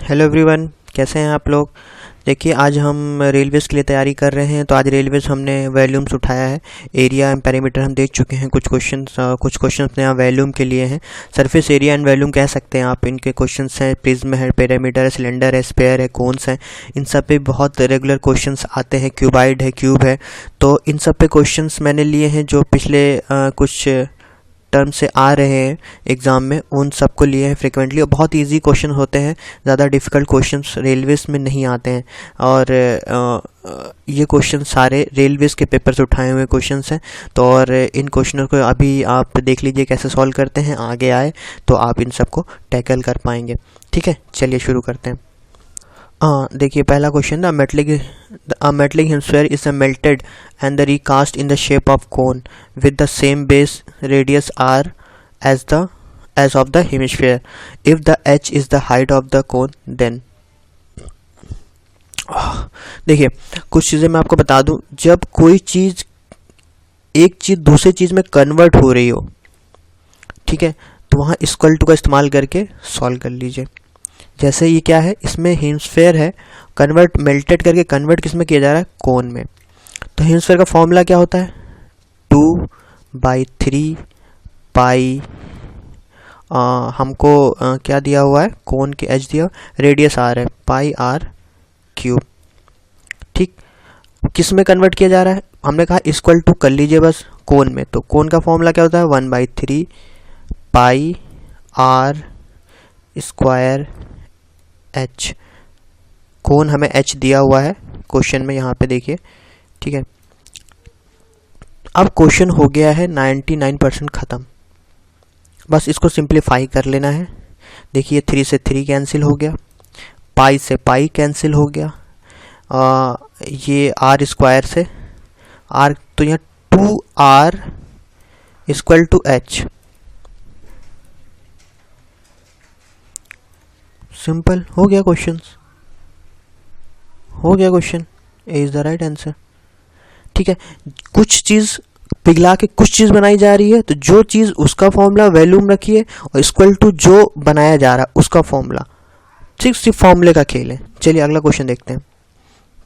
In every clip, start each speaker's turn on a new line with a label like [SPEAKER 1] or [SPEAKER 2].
[SPEAKER 1] Hello everyone, कैसे हैं आप लोग। देखिए, आज हम रेलवेज़ के लिए तैयारी कर रहे हैं। तो आज रेलवेज़ हमने वॉल्यूम्स उठाया है। एरिया एंड पेरीमीटर हम देख चुके हैं। कुछ क्वेश्चंस ने यहाँ वॉल्यूम के लिए हैं। सरफेस एरिया एंड वॉल्यूम कह सकते हैं आप। इनके क्वेश्चंस हैं, प्रिज्म है, पेरीमीटर है, सिलेंडर है, स्फीयर है, कोन्स हैं। इन सब पे बहुत रेगुलर क्वेश्चंस आते हैं। क्यूबाइड है, क्यूब है। तो इन सब पे क्वेश्चंस मैंने लिए हैं जो पिछले कुछ टर्म से आ रहे हैं एग्ज़ाम में, उन सबको लिए हैं फ्रिक्वेंटली। और बहुत इजी क्वेश्चन होते हैं, ज़्यादा डिफ़िकल्ट क्वेश्चंस रेलवेज़ में नहीं आते हैं। और ये क्वेश्चन सारे रेलवेज़ के पेपर से उठाए हुए क्वेश्चंस हैं। तो और इन क्वेश्चनों को अभी आप देख लीजिए कैसे सॉल्व करते हैं। आगे आए तो आप इन सबको टैकल कर पाएंगे। ठीक है, चलिए शुरू करते हैं। देखिए, पहला question, the metallic hemisphere is melted and the recast in the shape of cone with the same base radius R as of the hemisphere if the H is the height of the cone then. देखिए, कुछ चीज़ें मैं आपको बता दूं। जब कोई चीज़, एक चीज़ दूसरी चीज़ में कन्वर्ट हो रही हो, ठीक है, तो वहाँ इक्वल टू का इस्तेमाल करके सॉल्व कर लीजिए। जैसे ये क्या है, इसमें हेमिस्फीयर है, कन्वर्ट मेल्टेड करके कन्वर्ट किस में किया जा रहा है, कोन में। तो हेमिस्फीयर का फॉर्मूला क्या होता है, 2/3 पाई, हमको क्या दिया हुआ है, कोन के एच दिया, रेडियस आर है, पाई आर क्यूब। ठीक, किस में कन्वर्ट किया जा रहा है, हमने कहा इक्वल टू कर लीजिए बस कोन में। तो कोन का फॉर्मूला क्या होता है, 1/3 पाई आर स्क्वायर एच। कोन हमें एच दिया हुआ है क्वेश्चन में, यहाँ पे देखिए। ठीक है, अब क्वेश्चन हो गया है 99% ख़त्म। बस इसको सिंप्लीफाई कर लेना है। देखिए, 3 से 3 कैंसिल हो गया, पाई से पाई कैंसिल हो गया, ये आर स्क्वायर से आर, तो यहाँ 2r equal to H. Simple हो गया question, A is the right answer. ठीक है, कुछ चीज़ पिघला के कुछ चीज़ बनाई जा रही है, तो जो चीज़ उसका फॉर्मूला वॉल्यूम रखिए और इक्वल टू जो बनाया जा रहा है उसका फॉर्मूला। ठीक, सिर्फ फॉर्मूले का खेल है। चलिए अगला क्वेश्चन देखते हैं।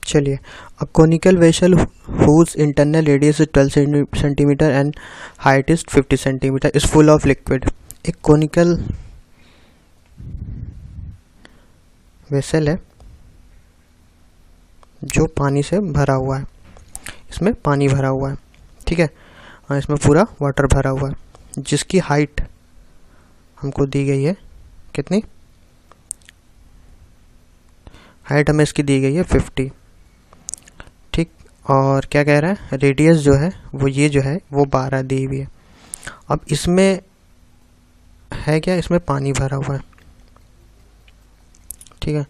[SPEAKER 1] चलिए, a conical vessel whose internal radius is 12 centimetre and height is 50 centimetre is full of liquid. एक कोनिकल वेसल है जो पानी से भरा हुआ है, इसमें पानी भरा हुआ है, ठीक है, और इसमें पूरा वाटर भरा हुआ है, जिसकी हाइट हमको दी गई है, कितनी हाइट हमें इसकी दी गई है, 50। ठीक, और क्या कह रहा है, रेडियस जो है वो ये जो है वो 12 दी हुई है। अब इसमें है क्या, इसमें पानी भरा हुआ है। ठीक है,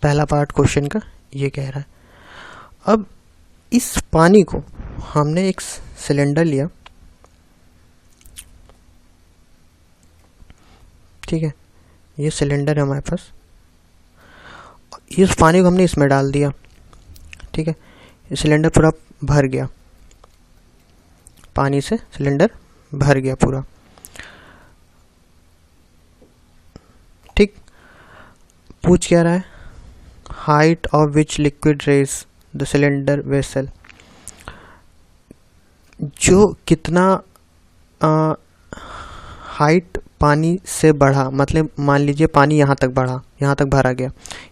[SPEAKER 1] पहला पार्ट क्वेश्चन का ये कह रहा है। अब इस पानी को हमने एक सिलेंडर लिया, ठीक है, ये सिलेंडर है हमारे पास, इस पानी को हमने इसमें डाल दिया। ठीक है, ये सिलेंडर पूरा भर गया, पानी से सिलेंडर भर गया पूरा। ठीक, पूछ क्या रहा है, height of which liquid raise the cylinder vessel. जो कितना हाइट पानी से बढ़ा, मतलब मान लीजिए पानी यहाँ तक बढ़ा, यहाँ तक भरा गया,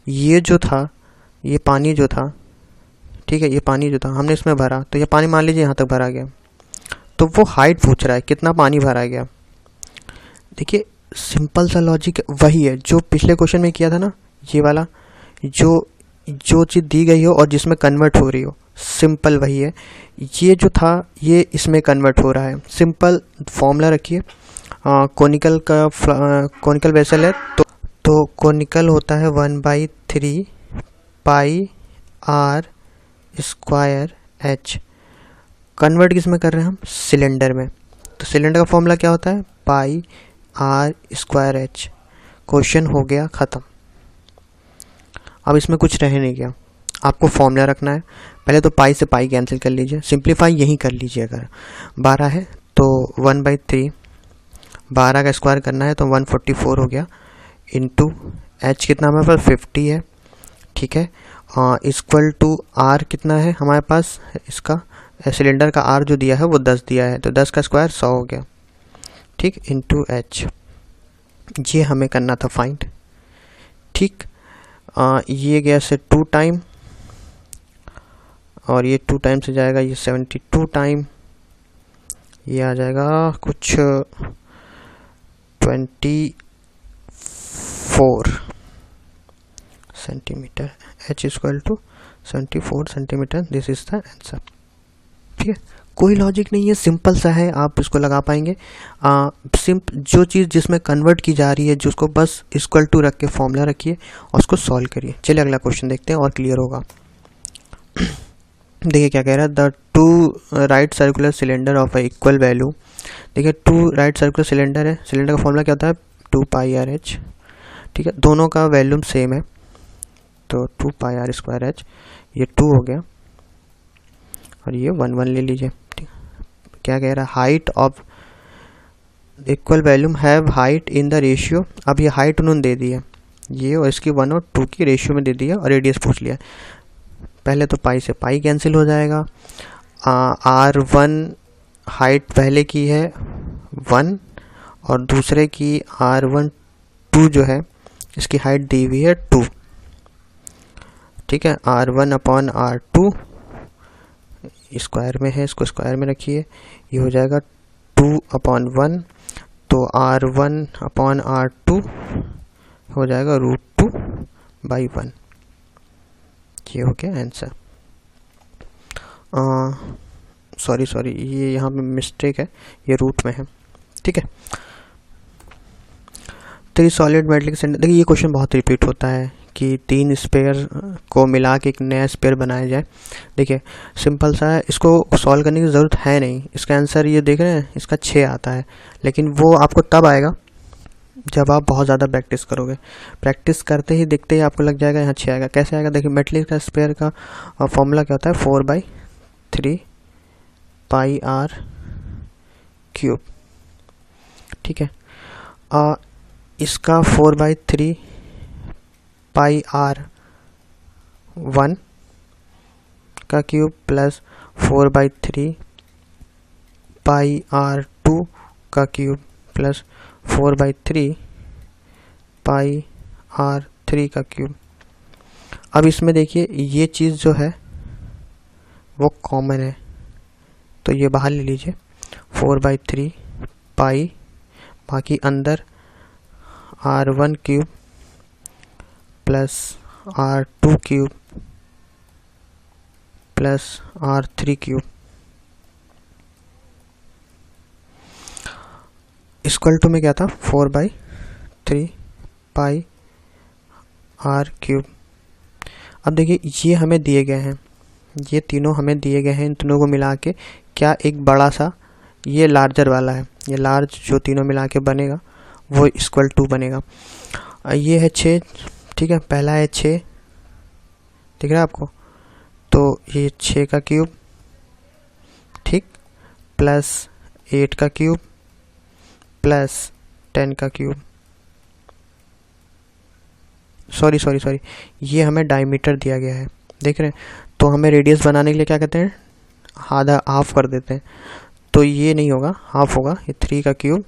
[SPEAKER 1] ये जो था, ये पानी जो था, ठीक है, ये पानी जो था हमने इसमें भरा, तो ये पानी मान लीजिए यहाँ तक भरा गया, तो वो हाइट पूछ रहा है कितना पानी भरा गया। देखिए, सिंपल सा लॉजिक वही है जो पिछले क्वेश्चन में किया था ना, ये वाला, जो चीज़ दी गई हो और जिसमें कन्वर्ट हो रही हो, सिंपल वही है। ये जो था ये इसमें कन्वर्ट हो रहा है। सिंपल फॉर्मूला रखिए, कोनिकल वेसल है तो कोनिकल होता है 1/3 पाई आर स्क्वायर एच। कन्वर्ट किस में कर रहे हैं हम, सिलेंडर में, तो सिलेंडर का फॉर्मूला क्या होता है, पाई आर स्क्वायर एच। क्वेश्चन हो गया ख़त्म। अब इसमें कुछ रह नहीं गया, आपको फॉर्मूला रखना है। पहले तो पाई से पाई कैंसिल कर लीजिए, सिंप्लीफाई यहीं कर लीजिए। अगर 12 है तो 1/3, 12 का स्क्वायर करना है तो 144 हो गया, इंटू एच कितना हमारे पास 50 है, ठीक है, इक्वल टू आर कितना है हमारे पास, इसका सिलेंडर का आर जो दिया है वो 10 दिया है, तो 10 का स्क्वायर 100 हो गया, ठीक, इंटू एच, ये हमें करना था फाइंड, ठीक। ये गया से 2 टाइम और ये 2 टाइम से जाएगा, ये 72 टाइम, ये आ जाएगा कुछ 24 centimetre, h equal to 74 centimetre, this is the answer, ठीक है। कोई लॉजिक नहीं है, सिंपल सा है, आप इसको लगा पाएंगे। जो चीज़ जिसमें कन्वर्ट की जा रही है, जिसको बस इक्वल टू रख के फॉर्मूला रखिए और उसको सॉल्व करिए। चलिए अगला क्वेश्चन देखते हैं और क्लियर होगा। देखिए क्या कह रहा है, the two right circular cylinder of A equal value. देखिए 2 राइट सर्कुलर सिलेंडर है, सिलेंडर का फॉर्मूला क्या होता है 2 पाई आर एच, ठीक है, दोनों का वैल्यूम सेम है, तो 2 पाई आर स्क्वायर एच, ये 2 हो गया और ये 1 1 ले लीजिए, ठीक। क्या कह रहा है, height of equal volume have height in the ratio. अब ये हाइट उन्होंने दे दी है, ये और इसकी 1 और 2 की रेशियो में दे दी है और रेडियस पूछ लिया। पहले तो पाई से पाई कैंसिल हो जाएगा, R1 हाइट पहले की है 1 और दूसरे की R1 2 जो है इसकी हाइट दी हुई है 2, ठीक है, R1 अपॉन R2 स्क्वायर में है, इसको स्क्वायर में रखिए, ये हो जाएगा 2 अपॉन 1, तो R1 अपॉन R2 हो जाएगा √2/1, ये हो गया आंसर। सॉरी ये यहाँ पे मिस्टेक है, ये रूट में है, ठीक है। 3 सॉलिड मेटलिक सिलेंडर, देखिए ये क्वेश्चन बहुत रिपीट होता है कि 3 स्पेयर को मिला के एक नया स्पेयर बनाया जाए। देखिए सिंपल सा है, इसको सॉल्व करने की ज़रूरत है नहीं, इसका आंसर ये देख रहे हैं, इसका 6 आता है, लेकिन वो आपको तब आएगा जब आप बहुत ज़्यादा प्रैक्टिस करोगे। प्रैक्टिस करते ही देखते ही आपको लग जाएगा यहाँ 6 आएगा। कैसे आएगा, देखिए मेटलिक का स्पेयर का फॉर्मूला क्या होता है 4/3 पाई आर क्यूब, ठीक है, इसका 4/3 पाई आर 1 का क्यूब प्लस 4/3 पाई आर 2 का क्यूब प्लस 4/3 पाई आर 3 का क्यूब। अब इसमें देखिए ये चीज़ जो है वो कॉमन है, तो ये बाहर ले लीजिए 4/3 पाई, बाकी अंदर R1 cube plus R2 cube plus R3 cube equal to में क्या था 4/3 पाई आर क्यूब। अब देखिए ये हमें दिए गए हैं, ये तीनों हमें दिए गए हैं, इन तीनों को मिला के क्या एक बड़ा सा ये लार्जर वाला है, ये लार्ज जो तीनों मिला के बनेगा वो इक्वल टू बनेगा। ये है 6, ठीक है, पहला है 6, दिख रहा है आपको, तो ये 6 का क्यूब, ठीक, प्लस 8 का क्यूब प्लस 10 का क्यूब। सॉरी ये हमें डायमीटर दिया गया है, देख रहे हैं, तो हमें रेडियस बनाने के लिए क्या कहते हैं, आधा हाफ कर देते हैं, तो ये नहीं होगा, हाफ होगा, ये 3 का क्यूब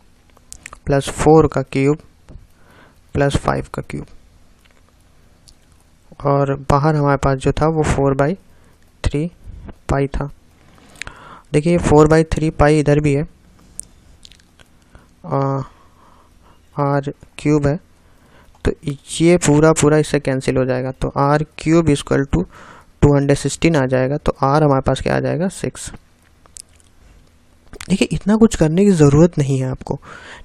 [SPEAKER 1] प्लस 4 का क्यूब प्लस 5 का क्यूब, और बाहर हमारे पास जो था वो 4/3 पाई था। देखिए 4/3 पाई इधर भी है, आर क्यूब है, तो ये पूरा इससे कैंसिल हो जाएगा, तो आर क्यूब इक्वल टू 216 आ जाएगा, तो आर हमारे पास क्या आ जाएगा 6। देखिए इतना कुछ करने की ज़रूरत नहीं है आपको,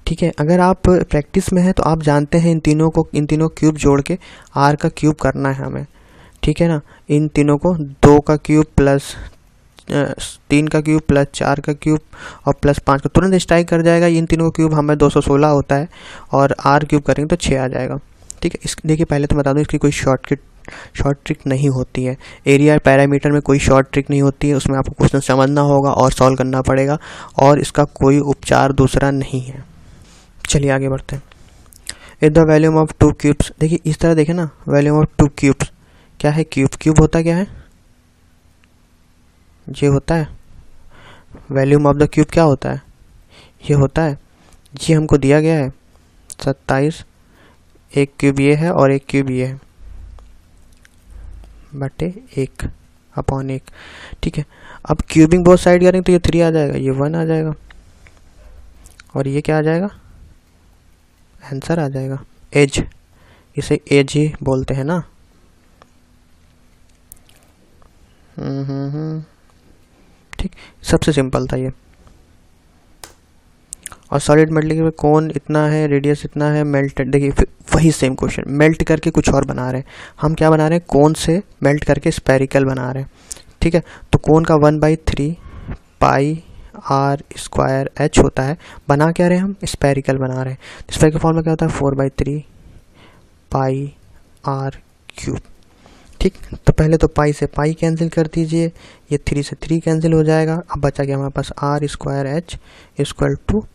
[SPEAKER 1] ठीक है, अगर आप प्रैक्टिस में हैं तो आप जानते हैं इन तीनों क्यूब जोड़ के आर का क्यूब करना है हमें, ठीक है ना। इन तीनों को 2 का क्यूब प्लस 3 का क्यूब प्लस 4 का क्यूब और प्लस 5 का तुरंत स्ट्राइक कर जाएगा। इन तीनों का क्यूब हमें 216 होता है और आर क्यूब करेंगे तो 6 आ जाएगा, ठीक है। देखिए पहले तो बता दूं इसकी कोई शॉर्ट ट्रिक नहीं होती है, एरिया पैरामीटर में कोई शॉर्ट ट्रिक नहीं होती है, उसमें आपको क्वेश्चन समझना होगा और सॉल्व करना पड़ेगा, और इसका कोई उपचार दूसरा नहीं है। चलिए आगे बढ़ते हैं। If the volume of 2 cubes, देखिए इस तरह देखें ना, वॉल्यूम ऑफ 2 क्यूब्स, क्या है क्यूब, क्यूब होता क्या है, ये होता है वॉल्यूम ऑफ द क्यूब, क्या होता है, ये होता है, ये हमको दिया गया है 27, एक क्यूब ये है और एक क्यूब ये है, बटे 1 अपॉन 1, ठीक है। अब क्यूबिंग बोथ साइड करेंगे तो ये 3 आ जाएगा, ये 1 आ जाएगा, और ये क्या आ जाएगा, आंसर आ जाएगा, एज, इसे एज ही बोलते हैं ना। ठीक, सबसे सिंपल था ये। और सॉलिड मेटल के कौन इतना है, रेडियस इतना है, मेल्टेड, देखिए वही सेम क्वेश्चन, मेल्ट करके कुछ और बना रहे हैं हम, क्या बना रहे हैं, कोन से मेल्ट करके स्पेरिकल बना रहे हैं, ठीक है। तो कोन का 1/3 पाई आर स्क्वायर एच होता है, बना क्या रहे हैं हम, स्पेरिकल बना रहे हैं। स्पेरिकल फॉर्मूला क्या होता है, 4/3 पाई आर क्यूब, ठीक। तो पहले तो पाई से पाई कैंसिल कर दीजिए, ये 3 से 3 कैंसिल हो जाएगा, अब बचा गया हमारे पास R square H equal to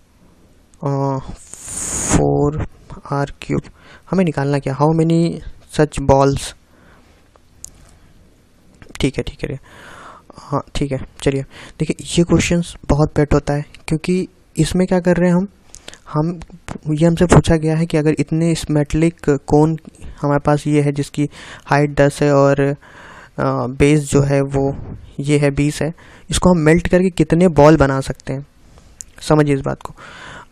[SPEAKER 1] 4r cube. हमें निकालना क्या, हाउ मेनी सच बॉल्स, ठीक है, हाँ ठीक है। चलिए देखिए, ये क्वेश्चंस बहुत पेट होता है, क्योंकि इसमें क्या कर रहे हैं हम ये हमसे पूछा गया है कि अगर इतने मेटलिक कोन हमारे पास ये है जिसकी हाइट 10 है और बेस जो है वो ये है 20 है, इसको हम मेल्ट करके कितने बॉल बना सकते हैं, समझिए इस बात को।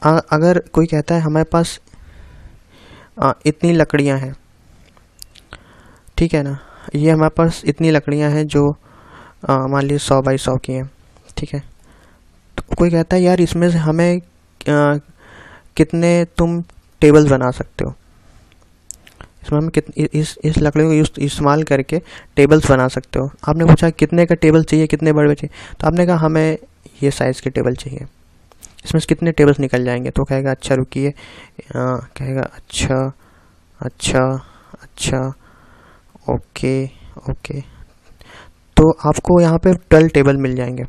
[SPEAKER 1] अगर कोई कहता है हमारे पास इतनी लकड़ियां हैं, ठीक है ना, ये हमारे पास इतनी लकड़ियां हैं जो मान लीजिए 100x100 की हैं, ठीक है। तो कोई कहता है यार इसमें से हमें कितने तुम टेबल्स बना सकते हो, इसमें हम इस लकड़ियों को इस्तेमाल करके टेबल्स बना सकते हो। आपने पूछा कितने का टेबल चाहिए, कितने बड़े चाहिए, तो आपने कहा हमें ये साइज़ के टेबल चाहिए, इसमें से कितने टेबल्स निकल जाएंगे, तो कहेगा अच्छा रुकिए, कहेगा अच्छा ओके, तो आपको यहाँ पे 12 टेबल मिल जाएंगे।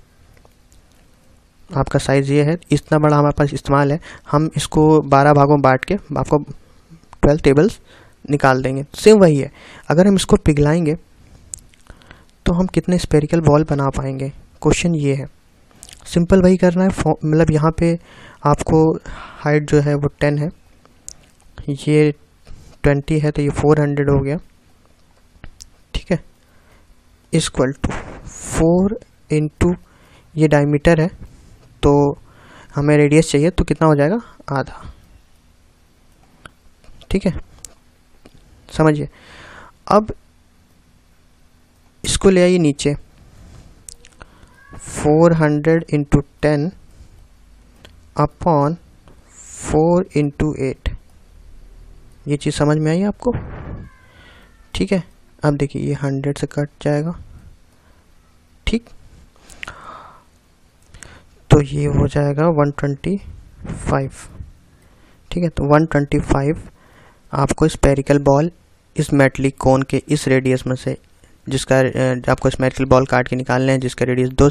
[SPEAKER 1] आपका साइज़ ये है, इतना बड़ा हमारे पास इस्तेमाल है, हम इसको 12 भागों में बांट के आपको 12 टेबल्स निकाल देंगे। सेम वही है, अगर हम इसको पिघलाएंगे तो हम कितने स्पेरिकल बॉल बना पाएंगे, क्वेश्चन ये है। सिंपल वही करना है, मतलब यहाँ पे आपको हाइट जो है वो 10 है, ये 20 है, तो ये 400 हो गया, ठीक है, इक्वल टू 4 इंटू ये डायमीटर है, तो हमें रेडियस चाहिए, तो कितना हो जाएगा, आधा, ठीक है, समझिए। अब इसको ले आइए नीचे, 400 इंटू 10 अपॉन 4 इंटू 8, ये चीज़ समझ में आई आपको, ठीक है। अब देखिए ये 100 से कट जाएगा, ठीक, तो ये हो जाएगा 125, ठीक है। तो 125 आपको स्पेरिकल बॉल इस मेटलिक कोन के इस रेडियस में से, जिसका आपको स्पेरिकल बॉल काट के निकालने हैं, जिसका रेडियस 2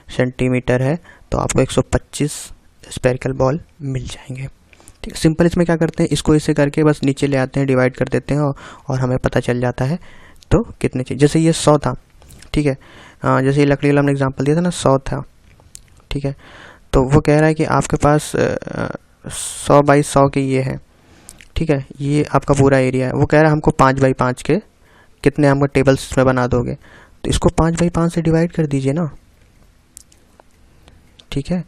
[SPEAKER 1] सेंटीमीटर है, तो आपको 125 स्पेरिकल बॉल मिल जाएंगे, ठीक है। सिंपल इसमें क्या करते हैं, इसको इसे करके बस नीचे ले आते हैं, डिवाइड कर देते हैं, और हमें पता चल जाता है तो कितने चाहिए। जैसे ये 100 था, ठीक है, जैसे ये लकड़ी वाला हमने एग्जांपल दिया था ना, 100 था, ठीक है। तो वो कह रहा है कि आपके पास 100x100 के ये है, ठीक है, ये आपका पूरा एरिया है। वो कह रहा है हमको 5x5 के कितने हमको टेबल्स में बना दोगे, तो इसको 5x5 से डिवाइड कर दीजिए ना, ठीक है।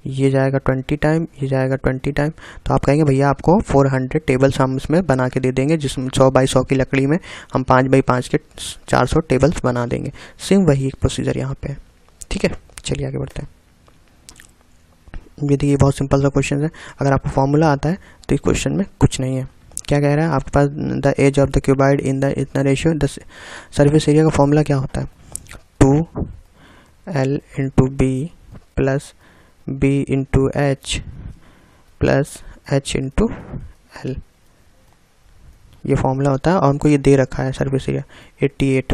[SPEAKER 1] ये जाएगा 20 टाइम, ये जाएगा 20 टाइम, तो आप कहेंगे भैया आपको 400 टेबल्स हम इसमें बना के दे देंगे, जिसमें 100x100 की लकड़ी में हम 5x5 के 400 टेबल्स बना देंगे। सेम वही एक प्रोसीजर यहाँ पे है, ठीक है। चलिए आगे बढ़ते हैं। ये देखिए बहुत सिंपल सा क्वेश्चन है, अगर आपको फॉर्मूला आता है तो इस क्वेश्चन में कुछ नहीं है। क्या कह रहा है, आपके पास the edge of the cuboid in the इतना रेशियो, द सरफेस एरिया का फॉर्मूला क्या होता है, 2l into B plus b into H plus h into L, ये फॉर्मूला होता है, और हमको ये दे रखा है सरफेस एरिया 88।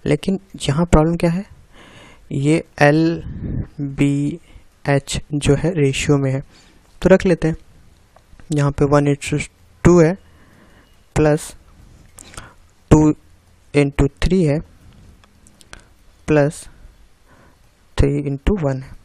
[SPEAKER 1] लेकिन यहाँ प्रॉब्लम क्या है, ये l b h जो है रेशियो में है, तो रख लेते हैं यहाँ पे 1:2 2 है प्लस 2 इंटू 3 है प्लस 3 इंटू 1 है।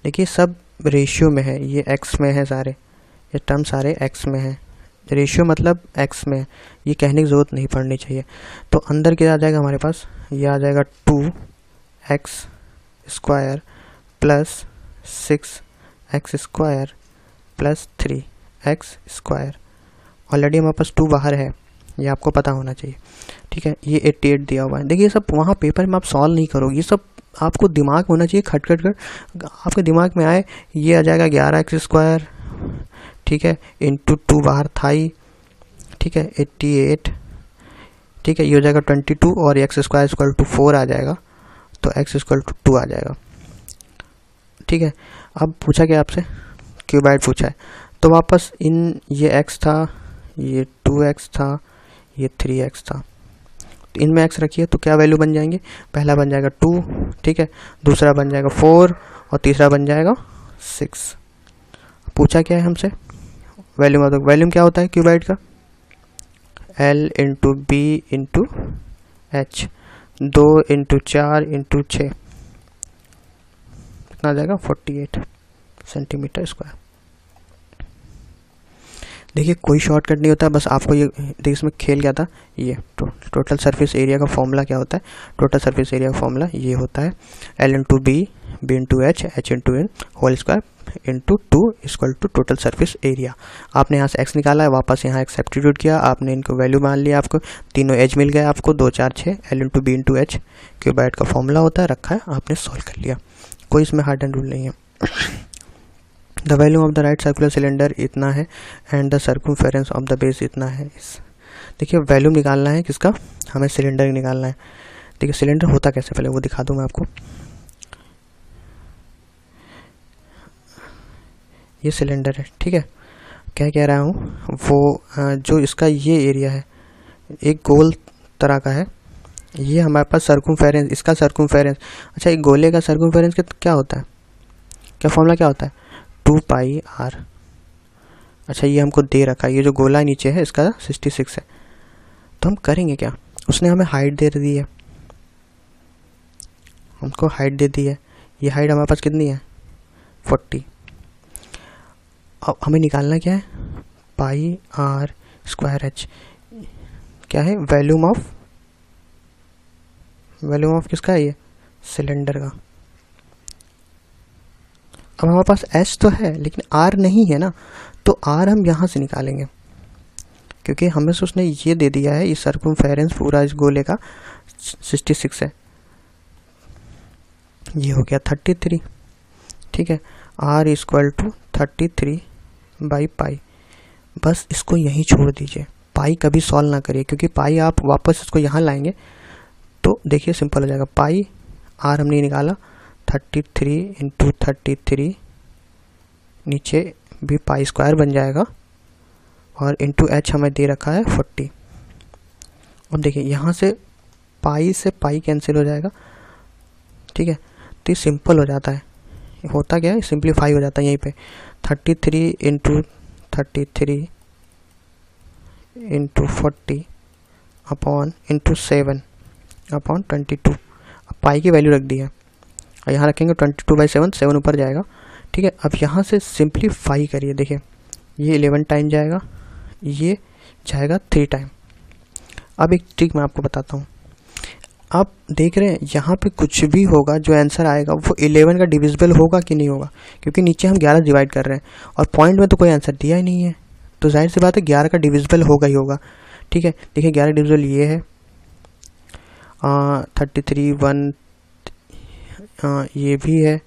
[SPEAKER 1] देखिए सब रेशियो में है, ये x में है, सारे ये टर्म सारे x में है। रेशियो मतलब x में है, ये कहने की ज़रूरत नहीं पड़नी चाहिए। तो अंदर क्या आ जाएगा हमारे पास, ये आ जाएगा 2x square plus 6x square plus 3x square. Already हमारे पास 2 बाहर है, ये आपको पता होना चाहिए, ठीक है। ये 88 दिया हुआ है। देखिए ये सब वहाँ पेपर में आप सॉल्व नहीं करोगे, ये सब आपको दिमाग में होना चाहिए। खट खट खट आपके दिमाग में आए, ये आ जाएगा 11x स्क्वायर, ठीक है, इंटू 2 बाहर था ही, ठीक है, 88, ठीक है, ये हो जाएगा 22 और x स्क्वायर इक्वल टू 4 आ जाएगा, तो x इक्वल टू 2 आ जाएगा, ठीक है। अब पूछा क्या आपसे, क्यूबाइड पूछा है, तो वापस इन ये x था, ये 2x था, ये 3x था, तो इनमें x रखिए तो क्या वैल्यू बन जाएंगे, पहला बन जाएगा 2, ठीक है, दूसरा बन जाएगा 4 और तीसरा बन जाएगा 6। पूछा क्या है हमसे, वैल्यूम। मतलब वैल्यूम क्या होता है क्यूबाइड का, L into B into H, 2 into 4 into 6, कितना आ जाएगा 48 सेंटीमीटर स्क्वायर। देखिए कोई शॉर्टकट नहीं होता है, बस आपको ये देखिए इसमें खेल क्या था, ये टोटल सरफेस एरिया का फॉर्मूला क्या होता है, टोटल सरफेस एरिया का फॉर्मूला ये होता है L into B, B into H, H into N whole square into 2 equal to total surface area. आपने यहाँ से x निकाला है, वापस यहाँ x सब्स्टिट्यूट किया, आपने इनको वैल्यू मान लिया, आपको तीनों एज मिल गया, आपको 2 4 6 L into B into H cuboid का फॉर्मूला होता है, रखा है, आपने सॉल्व कर लिया। कोई इसमें हार्ड एंड रूल नहीं है। The volume of the right circular cylinder इतना है and the circumference of the base इतना है। देखिए वैल्यूम निकालना है किसका, हमें सिलेंडर निकालना है। देखिए सिलेंडर होता कैसे, पहले वो दिखा दूँ मैं आपको। ये सिलेंडर है, ठीक है, क्या कह रहा हूँ, वो जो इसका ये एरिया है एक गोल तरह का है, ये हमारे पास सर्कमफेरेंस, इसका सर्कमफेरेंस। अच्छा एक गोले का सर्कमफेरेंस क्या होता है, क्या फॉर्मूला क्या होता है, 2 पाई r। अच्छा ये हमको दे रखा है, ये जो गोला नीचे है इसका 66 है, तो हम करेंगे क्या, उसने हमें हाइट दे दी है, हमको हाइट दे दी है, ये हाइट हमारे पास कितनी है 40। अब हमें निकालना क्या है, पाई r स्क्वायर h, क्या है वैल्यूम ऑफ किसका है, ये सिलेंडर का। अब हमारे पास s तो है लेकिन r नहीं है ना, तो r हम यहाँ से निकालेंगे, क्योंकि हमें से उसने ये दे दिया है, ये सर्कमफेरेंस पूरा इस गोले का 66 है, ये हो गया 33, ठीक है, r equal to 33 by pi. बस इसको यहीं छोड़ दीजिए, पाई कभी सॉल्व ना करिए, क्योंकि पाई आप वापस इसको यहाँ लाएंगे तो देखिए सिंपल हो जाएगा। पाई r हमने निकाला 33 इंटू 33, नीचे भी पाई स्क्वायर बन जाएगा, और इंटू h हमें दे रखा है 40। अब देखिए यहाँ से पाई कैंसिल हो जाएगा, ठीक है, तो ये सिंपल हो जाता है, होता क्या है सिंप्लीफाई हो जाता है यहीं पे, 33 into 33 into 40 upon into 7 upon 22। अब पाई की वैल्यू रख दी है, और यहाँ रखेंगे 22/7, 7 ऊपर जाएगा, ठीक है। अब यहाँ से सिंप्लीफाई करिए, देखिए ये 11 टाइम जाएगा, ये जाएगा 3 टाइम। अब एक ट्रिक मैं आपको बताता हूँ, आप देख रहे हैं यहाँ पे कुछ भी होगा, जो आंसर आएगा वो 11 का डिविजिबल होगा कि नहीं होगा, क्योंकि नीचे हम 11 डिवाइड कर रहे हैं और पॉइंट में तो कोई आंसर दिया ही नहीं है, तो जाहिर सी बात है 11 का डिविजिबल होगा ही होगा, ठीक है। देखिए 11 डिविजिबल ये है 33 1, ये भी है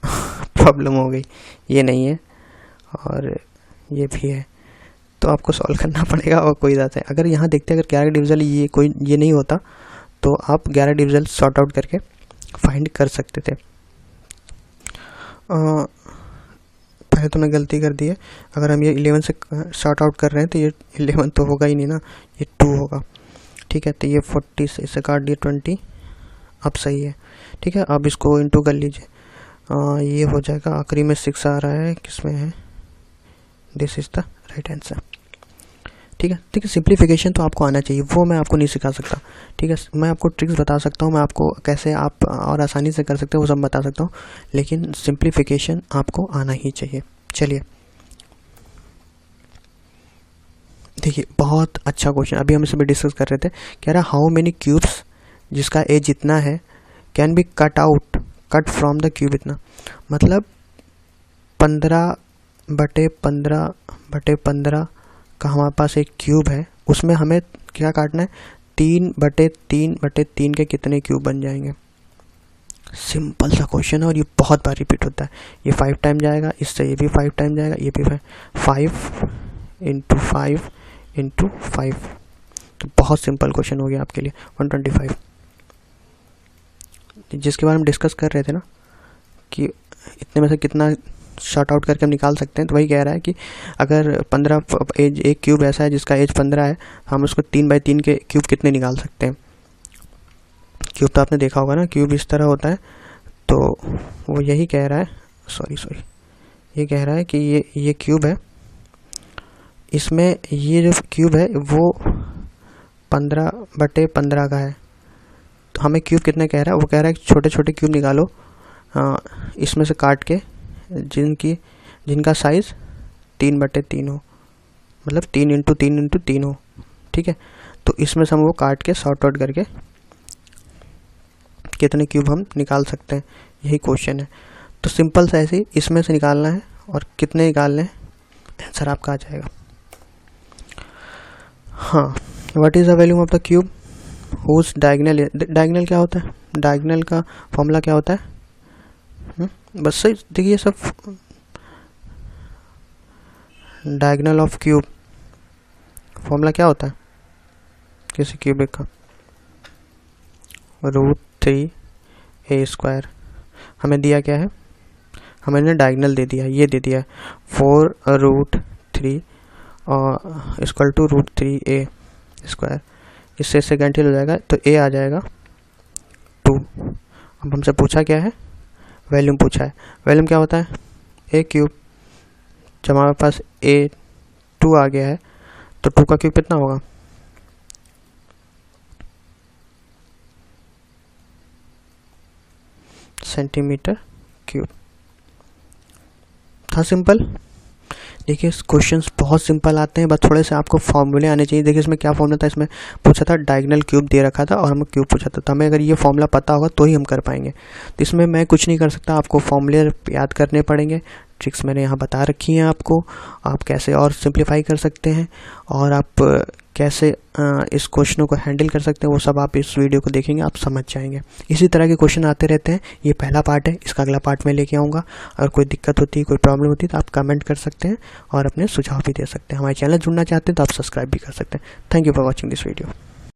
[SPEAKER 1] प्रॉब्लम हो गई, ये नहीं है, और ये भी है, तो आपको सॉल्व करना पड़ेगा। और कोई बात है, अगर यहाँ देखते हैं अगर 11 डिविजिबल ये नहीं होता तो आप 11 डिविजिबल सॉर्ट आउट करके फाइंड कर सकते थे। पहले तो मैं गलती कर दी है, अगर हम ये 11 से सॉर्ट आउट कर रहे हैं तो ये 11 तो होगा ही नहीं ना, ये 2 होगा, ठीक है। तो ये 40 से इसे काट दिए 20, अब सही है, ठीक है। अब इसको इंटू कर लीजिए, ये हो जाएगा, आखिरी में 6 आ रहा है, किसमें है, this is the right answer. ठीक है, देखिए सिंप्लीफिकेशन तो आपको आना चाहिए, वो मैं आपको नहीं सिखा सकता। ठीक है, मैं आपको ट्रिक्स बता सकता हूँ, मैं आपको कैसे आप और आसानी से कर सकते हो वो सब बता सकता हूँ, लेकिन सिंप्लीफिकेशन आपको आना ही चाहिए। चलिए देखिए, बहुत अच्छा क्वेश्चन अभी हम इसमें डिस्कस कर रहे थे। कह रहा हाउ मेनी क्यूब्स जिसका एज जितना है can be cut from the cube इतना। मतलब 15/15/15 का हमारे पास एक क्यूब है, उसमें हमें क्या काटना है, 3/3/3 के कितने क्यूब बन जाएंगे। सिंपल सा क्वेश्चन है और ये बहुत बार रिपीट होता है। ये 5 टाइम जाएगा, इससे ये भी 5 टाइम जाएगा, ये भी 5 × 5 × 5। तो बहुत सिंपल क्वेश्चन हो गया आपके लिए। 125 जिसके बारे में डिस्कस कर रहे थे ना कि इतने में से कितना शॉर्ट आउट करके हम निकाल सकते हैं, तो वही कह रहा है कि अगर 15 एज एक क्यूब ऐसा है जिसका एज 15 है, हम उसको 3/3 के क्यूब कितने निकाल सकते हैं। क्यूब तो आपने देखा होगा ना, क्यूब इस तरह होता है। तो वो यही कह रहा है, सॉरी ये कह रहा है कि ये क्यूब है, इसमें ये जो क्यूब है वो 15/15 का है। तो हमें क्यूब कितने कह रहा है, वो कह रहा है कि छोटे छोटे क्यूब निकालो इसमें से काट के जिनका साइज़ 3/3 हो, मतलब 3 × 3 × 3 हो। ठीक है, तो इसमें से हम वो काट के सॉर्ट आउट करके कितने क्यूब हम निकाल सकते हैं, यही क्वेश्चन है। तो सिंपल सा ऐसे ही इसमें से निकालना है और कितने निकालने हैं, आंसर आपका आ जाएगा। हाँ, what is the value of the cube whose diagonal क्या होता है, डायगोनल का फॉर्मूला क्या होता है। बस सही देखिए, सब डायगोनल ऑफ क्यूब फॉर्मूला क्या होता है किसी क्यूबिक का, √3a²। हमें दिया क्या है, हमें डायगोनल दे दिया, ये दे दिया 4√3 और इक्वल टू √3a²। इससे कैंसिल हो जाएगा, तो a आ जाएगा 2। अब हमसे पूछा क्या है, वैल्यूम पूछा है। वैल्यूम क्या होता है, a क्यूब। जब हमारे पास a 2 आ गया है, तो 2 का क्यूब कितना होगा, सेंटीमीटर क्यूब। था सिंपल। देखिए क्वेश्चंस बहुत सिंपल आते हैं, बस थोड़े से आपको फॉर्मूले आने चाहिए। देखिए इसमें क्या फॉर्मूला था, इसमें पूछा था डायगोनल क्यूब दे रखा था और हमें क्यूब पूछा था, तो हमें अगर ये फॉर्मूला पता होगा तो ही हम कर पाएंगे। तो इसमें मैं कुछ नहीं कर सकता, आपको फॉर्मूले याद करने पड़ेंगे। ट्रिक्स मैंने यहाँ बता रखी हैं आपको, आप कैसे और सिंप्लीफाई कर सकते हैं और आप कैसे इस क्वेश्चनों को हैंडल कर सकते हैं, वो सब आप इस वीडियो को देखेंगे, आप समझ जाएंगे। इसी तरह के क्वेश्चन आते रहते हैं। ये पहला पार्ट है, इसका अगला पार्ट मैं लेके आऊँगा। अगर कोई दिक्कत होती है, कोई प्रॉब्लम होती है, तो आप कमेंट कर सकते हैं और अपने सुझाव भी दे सकते हैं। हमारे चैनल जुड़ना चाहते हैं तो आप सब्सक्राइब भी कर सकते हैं। Thank you for watching this video.